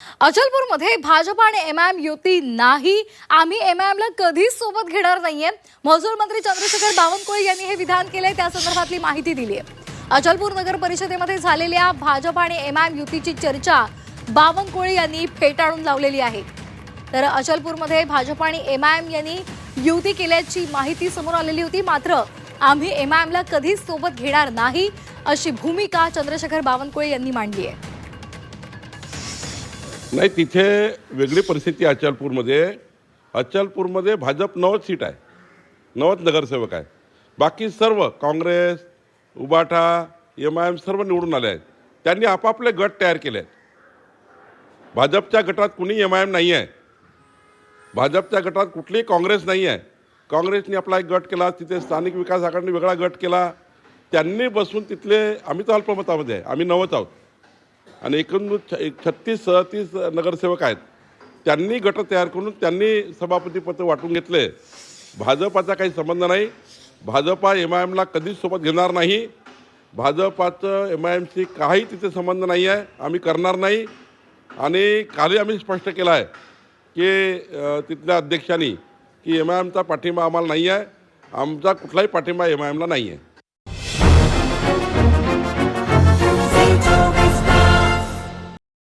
अचलपूरमध्ये भाजप आणि एमआयएम युती नाही, आम्ही एमआयएमला कधीच सोबत घेणार नाहीये. महसूल मंत्री चंद्रशेखर बावनकुळे यांनी हे विधान केले, त्या संदर्भातली माहिती दिली आहे. अचलपूर नगर परिषदेमध्ये झालेल्या भाजप आणि एमआयएम युतीची चर्चा बावनकुळे यांनी फेटाळून लावलेली आहे. तर अचलपूरमध्ये भाजप आणि एमआयएम यांनी युती केल्याची माहिती समोर आलेली होती. मात्र आम्ही एमआयएमला कधीच सोबत घेणार नाही अशी भूमिका चंद्रशेखर बावनकुळे यांनी मांडली आहे. नाही, तिथे वेगळी परिस्थिती आहे. अचलपूरमध्ये भाजप 90 सीट आहे, 90 नगरसेवक आहे. बाकी सर्व काँग्रेस, उबाटा, एमआयएम सर्व निवडून आले आहेत. त्यांनी आपापले गट तयार केले आहेत. भाजपच्या गटात कुणी एमआयएम नाही आहे. भाजपच्या गटात कुठलीही काँग्रेस नाही आहे. काँग्रेसने आपला एक गट केला, तिथे स्थानिक विकास आघाडीने वेगळा गट केला. त्यांनी बसून तिथले, आम्ही तर अल्पमतामध्ये आहे, आम्ही 90 आहोत आणि एकूण 36-37 नगरसेवक आहेत. त्यांनी गट तयार करून त्यांनी सभापतीपद वाटून घेतले. भाजपाचा काही संबंध नाही. भाजपा एमआयएमला कधीच सोबत घेणार नाही. भाजपाचं एमआयएमशी काही तिथे संबंध नाही आहे. आम्ही करणार नाही. आणि कालही आम्ही स्पष्ट केलं आहे की तिथल्या अध्यक्षांनी की एमआयएमचा पाठिंबा आम्हाला नाही आहे. आमचा कुठलाही पाठिंबा एमआयएमला नाही आहे.